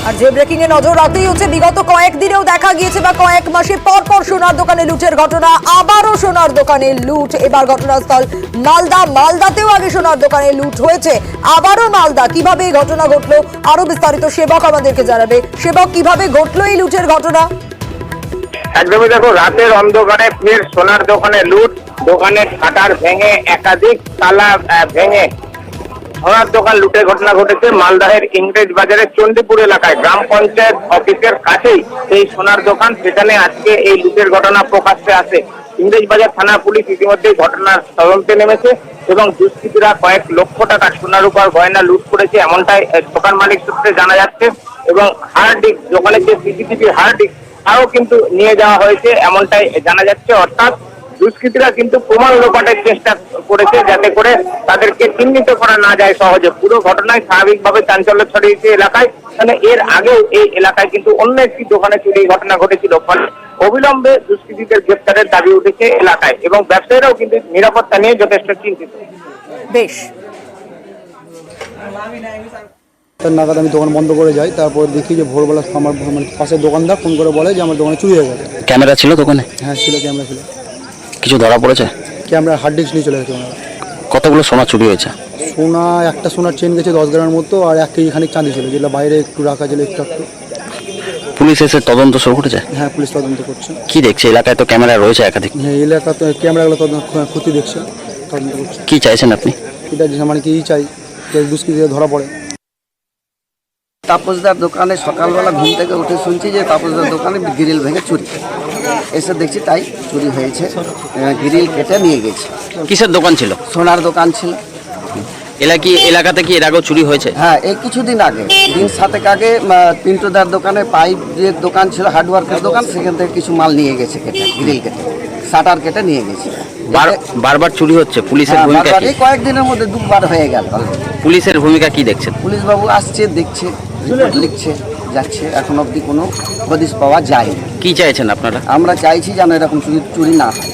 আর যে breaking a নজর রাখতেই হচ্ছে, বিগত কয়েকদিনেও দেখা গিয়েছে বা কয়েক মাসে পর পর সোনার দোকানে লুটের ঘটনা। আবারও সোনার দোকানে লুট। এবার ঘটনাস্থল মালদাতেও আগে সোনার দোকানে লুট হয়েছে, আবারও মালদা। কিভাবে এই ঘটনা ঘটলো আরো বিস্তারিত সেবক আমাদেরকে জানাবে। সেবক, কিভাবে ঘটলো এই লুটের ঘটনা? একদমই দেখো, রাতের অন্ধকারে ফের সোনার দোকানে লুট। দোকানের শাটার ভেঙে একাধিক তালা ভেঙে সোনার দোকান লুটের ঘটনা ঘটেছে মালদাহের ইংরেজ বাজারের চণ্ডীপুর এলাকায়। গ্রাম পঞ্চায়েত অফিসের কাছেই এই সোনার দোকান, সেখানে আজকে এই লুটের ঘটনা প্রকাশ্যে আসে। ইংরেজ বাজার থানা পুলিশ ইতিমধ্যে ঘটনার তদন্তে নেমেছে এবং দুষ্কৃতীরা কয়েক লক্ষ টাকা সোনার উপর গয়না লুট করেছে, এমনটাই দোকান মালিক সূত্রে জানা যাচ্ছে। এবং হার্ড ডিস্ক, দোকানের যে সিসিটিভি হার্ড ডিস্ক, তাও কিন্তু নিয়ে যাওয়া হয়েছে, এমনটাই জানা যাচ্ছে। অর্থাৎ দুষ্কৃতীরা কিন্তু প্রমাণ লোপাটের চেষ্টা করেছে, যাতে করে তাদেরকে চিহ্নিত করা না যায় সহজে। পুরো ঘটনায় স্বাভাবিকভাবে চাঞ্চল্য ছড়িয়েছে এলাকায়। মানে এর আগেও এই এলাকায় কিন্তু অন্য একটি দোকানে চুরির ঘটনা ঘটেছিল, ফলে অবিলম্বে দুষ্কৃতীদের গ্রেপ্তারের দাবি উঠেছে এলাকায় এবং ব্যবসায়ীরাও কিন্তু নিরাপত্তা নিয়ে যথেষ্ট চিন্তিত। বেশ, নাগাদ আমি দোকান বন্ধ করে যাই। তারপর দেখি যে ভোরবেলা আমার পাশের দোকানদার ফোন করে বলে যে আমার দোকানে চুরি হয়ে গেছে। ক্যামেরা ছিল দোকানে? হ্যাঁ ছিল, ক্যামেরা ছিল। কিছু ধরা পড়েছে? ক্যামেরা হার্ড ডিস্ক নিয়ে চলে গেছে ওনারা। কতগুলো সোনা চুরি হয়েছে? সোনা, একটা সোনার চেন গেছে 10 গ্রামের মতো, আর 1 কেজি খানিক চাঁদি ছিল, যেটা বাইরে একটু রাখা ছিল একটু একটু। পুলিশ এসে তদন্ত শুরু করেছে? হ্যাঁ, পুলিশ তদন্ত করছে। কি দেখছে? এলাকায় তো ক্যামেরা রয়েছে একাধিক। হ্যাঁ, এই এলাকা তো ক্যামেরাগুলো ক্ষতি দেখছে, তদন্ত করছে। কি চাইছেন আপনি? এটা মানে কি চাই যে দুষ্কৃতীরা ধরা পড়ে। তাপসদার দোকানে সকালবেলা ঘুম থেকে উঠে শুনছি যে তাপসদার দোকানে গ্রিল ভেঙে চুরি। এসে দেখছি তাই চুরি হয়েছে, গ্রিল কেটে নিয়ে গেছে। কিসের দোকান ছিল? সোনার দোকান ছিল। এলাকাতে কি এর আগেও চুরি হয়েছে? হ্যাঁ, এই কিছুদিন আগে, দিন 7 আগে পিন্টুদার দোকানে পাইপ যে দোকান ছিল, হার্ডওয়ার্কের দোকান, সেখান থেকে কিছু মাল নিয়ে গেছে কেটে, গ্রিল কেটে, শাটার কেটে নিয়ে গেছে। বারবার চুরি হচ্ছে, পুলিশের ভূমিকা কি? এই কয়েকদিনের মধ্যে 2 বার হয়ে গেল। পুলিশের ভূমিকা কি দেখছেন? পুলিশ বাবু আসছে, দেখছে, রিপোর্ট লিখছে, যাচ্ছে। এখন অবধি কোনো হদিশ পাওয়া যায়নি। কি চাইছেন আপনারা? আমরা চাইছি যেন এরকম চুরি না হয়।